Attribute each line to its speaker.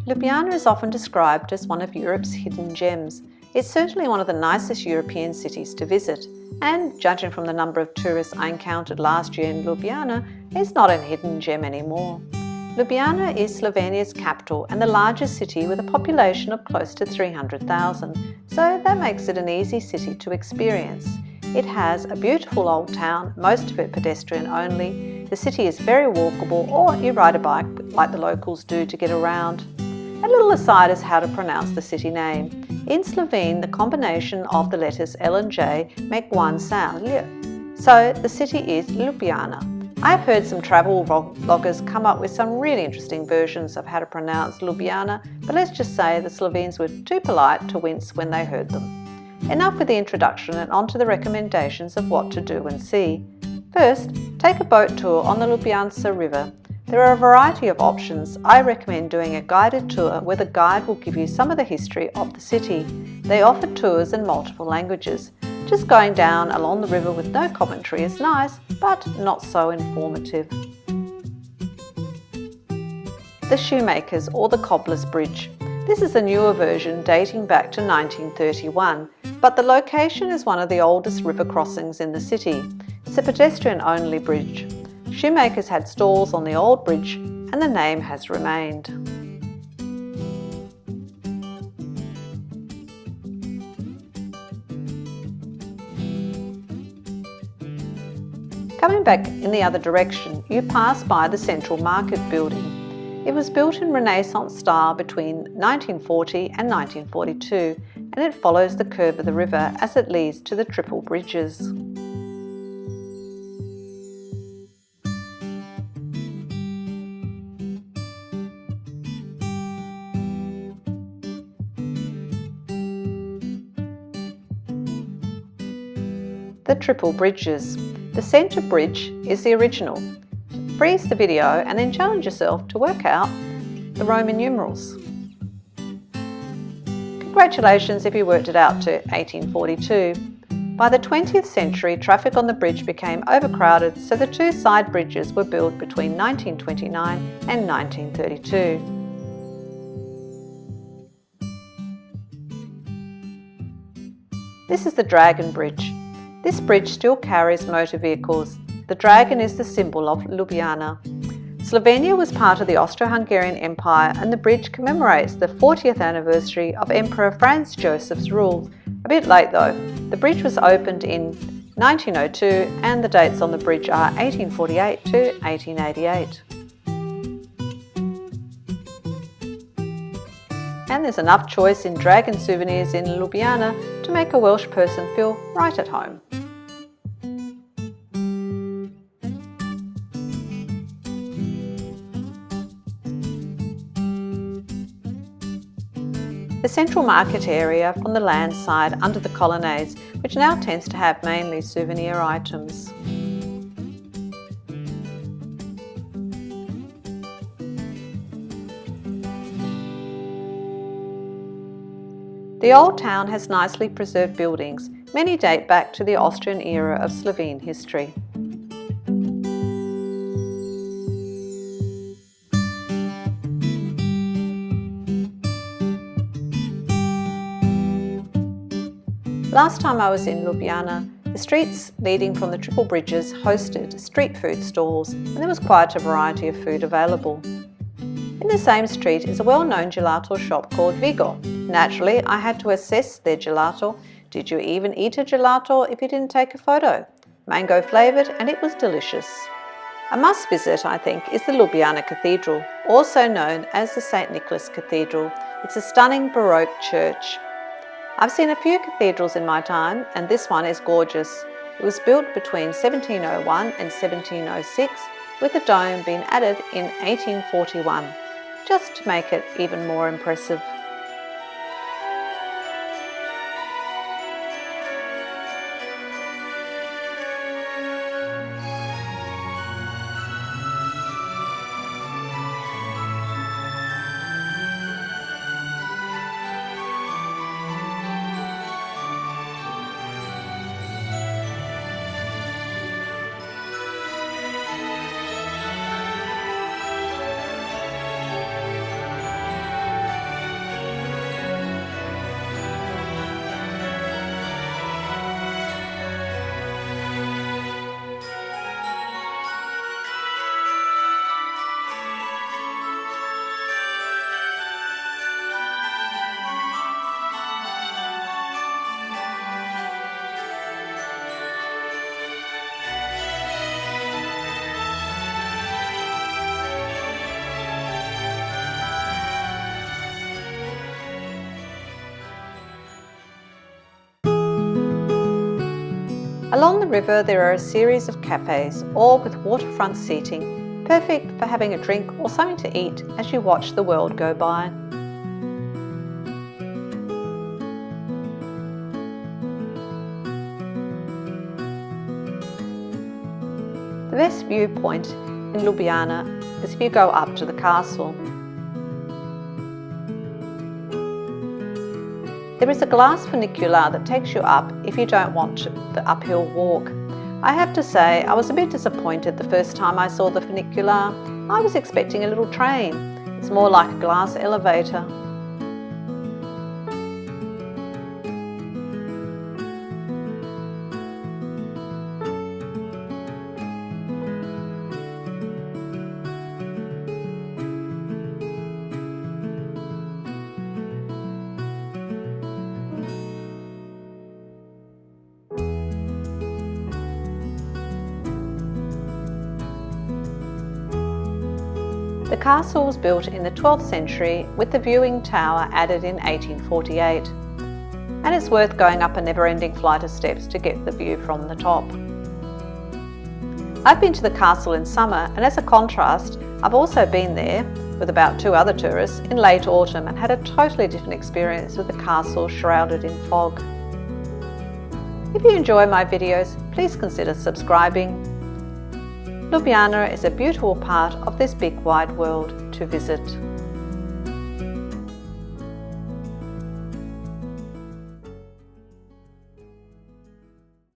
Speaker 1: Ljubljana is often described as one of Europe's hidden gems. It's certainly one of the nicest European cities to visit, and judging from the number of tourists I encountered last year in Ljubljana, it's not a hidden gem anymore. Ljubljana is Slovenia's capital and the largest city with a population of close to 300,000, so that makes it an easy city to experience. It has a beautiful old town, most of it pedestrian only. The city is very walkable, or you ride a bike like the locals do to get around. A little aside is how to pronounce the city name. In Slovene, the combination of the letters L and J make one sound, Lj. So the city is Ljubljana. I've heard some travel vloggers come up with some really interesting versions of how to pronounce Ljubljana, but let's just say the Slovenes were too polite to wince when they heard them. Enough with the introduction and on to the recommendations of what to do and see. First, take a boat tour on the Ljubljana River. There are a variety of options. I recommend doing a guided tour where the guide will give you some of the history of the city. They offer tours in multiple languages. Just going down along the river with no commentary is nice, but not so informative. The Shoemakers or the Cobbler's Bridge. This is a newer version dating back to 1931, but the location is one of the oldest river crossings in the city. It's a pedestrian-only bridge. Shoemakers had stalls on the old bridge, and the name has remained. Coming back in the other direction, you pass by the Central Market building. It was built in Renaissance style between 1940 and 1942, and it follows the curve of the river as it leads to the triple bridges. The triple bridges. The centre bridge is the original. Freeze the video and then challenge yourself to work out the Roman numerals. Congratulations if you worked it out to 1842. By the 20th century, traffic on the bridge became overcrowded, so the two side bridges were built between 1929 and 1932. This is the Dragon Bridge. This bridge still carries motor vehicles. The dragon is the symbol of Ljubljana. Slovenia was part of the Austro-Hungarian Empire, and the bridge commemorates the 40th anniversary of Emperor Franz Joseph's rule. A bit late though. The bridge was opened in 1902 and the dates on the bridge are 1848 to 1888. And there's enough choice in dragon souvenirs in Ljubljana to make a Welsh person feel right at home. The central market area from the land side under the colonnades, which now tends to have mainly souvenir items. The old town has nicely preserved buildings. Many date back to the Austrian era of Slovene history. Last time I was in Ljubljana, the streets leading from the triple bridges hosted street food stalls, and there was quite a variety of food available. In the same street is a well-known gelato shop called Vigo. Naturally, I had to assess their gelato. Did you even eat a gelato if you didn't take a photo? Mango flavoured, and it was delicious. A must visit, I think, is the Ljubljana Cathedral, also known as the St. Nicholas Cathedral. It's a stunning Baroque church. I've seen a few cathedrals in my time, and this one is gorgeous. It was built between 1701 and 1706, with a dome being added in 1841, just to make it even more impressive. Along the river there are a series of cafes, all with waterfront seating, perfect for having a drink or something to eat as you watch the world go by. The best viewpoint in Ljubljana is if you go up to the castle. There is a glass funicular that takes you up if you don't want the uphill walk. I have to say, I was a bit disappointed the first time I saw the funicular. I was expecting a little train. It's more like a glass elevator. The castle was built in the 12th century with the viewing tower added in 1848, and it's worth going up a never-ending flight of steps to get the view from the top. I've been to the castle in summer, and as a contrast, I've also been there with about 2 other tourists in late autumn and had a totally different experience with the castle shrouded in fog. If you enjoy my videos, please consider subscribing. Ljubljana is a beautiful part of this big wide world to visit.